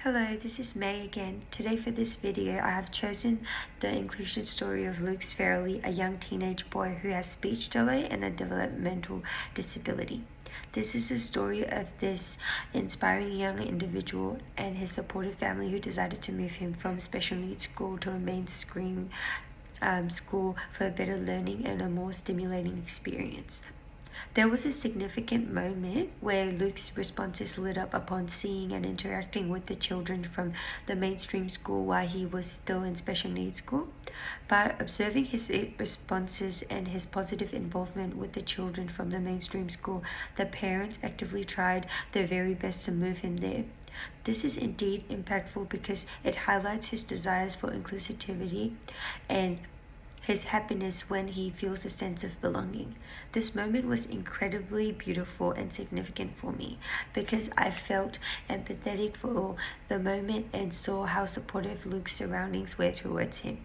Hello, this is May again. Today for this video, I have chosen the inclusion story of Luke Sferrelli, a young teenage boy who has speech delay and a developmental disability. This is the story of this inspiring young individual and his supportive family who decided to move him from special needs school to a mainstream school for better learning and a more stimulating experience. There was a significant moment where Luke's responses lit up upon seeing and interacting with the children from the mainstream school while he was still in special needs school. By observing his responses and his positive involvement with the children from the mainstream school, the parents actively tried their very best to move him there. This is indeed impactful because it highlights his desires for inclusivity and his happiness when he feels a sense of belonging. This moment was incredibly beautiful and significant for me because I felt empathetic for the moment and saw how supportive Luke's surroundings were towards him.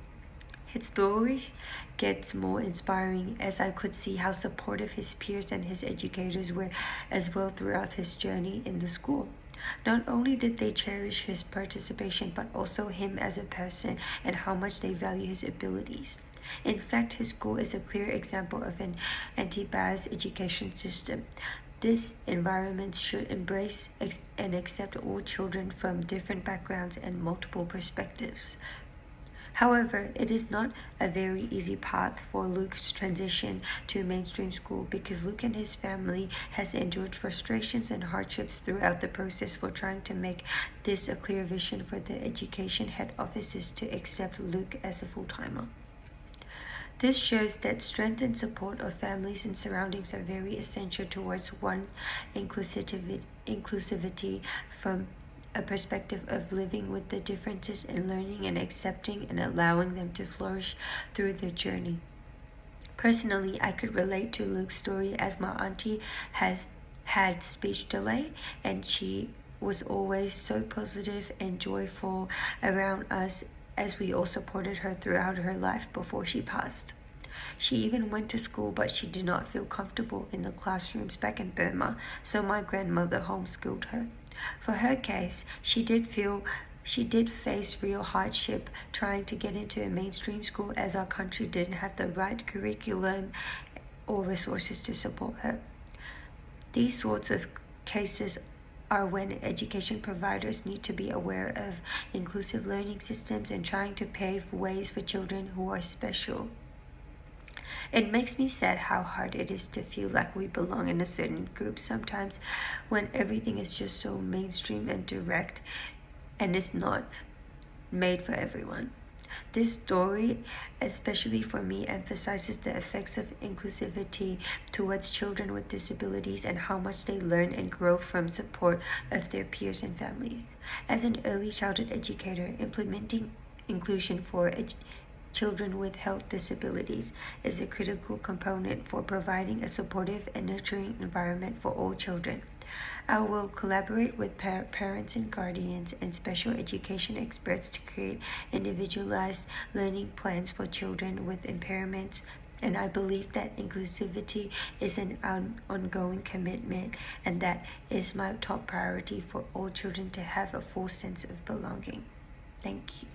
His story gets more inspiring as I could see how supportive his peers and his educators were as well throughout his journey in the school. Not only did they cherish his participation, but also him as a person and how much they value his abilities. In fact, his school is a clear example of an anti-bias education system. This environment should embrace and accept all children from different backgrounds and multiple perspectives. However, it is not a very easy path for Luke's transition to mainstream school because Luke and his family has endured frustrations and hardships throughout the process for trying to make this a clear vision for the education head offices to accept Luke as a full-timer. This shows that strength and support of families and surroundings are very essential towards one's inclusivity from a perspective of living with the differences and learning and accepting and allowing them to flourish through their journey. Personally, I could relate to Luke's story as my auntie has had speech delay and she was always so positive and joyful around us as we all supported her throughout her life before she passed. She even went to school, but she did not feel comfortable in the classrooms back in Burma, so my grandmother homeschooled her. For her case, she did face real hardship trying to get into a mainstream school as our country didn't have the right curriculum or resources to support her. These sorts of cases are when education providers need to be aware of inclusive learning systems and trying to pave ways for children who are special. It makes me sad how hard it is to feel like we belong in a certain group sometimes when everything is just so mainstream and direct and is not made for everyone. This story, especially for me, emphasizes the effects of inclusivity towards children with disabilities and how much they learn and grow from support of their peers and families. As an early childhood educator, implementing inclusion for children with health disabilities is a critical component for providing a supportive and nurturing environment for all children. I will collaborate with parents and guardians and special education experts to create individualized learning plans for children with impairments, and I believe that inclusivity is an ongoing commitment, and that is my top priority for all children to have a full sense of belonging. Thank you.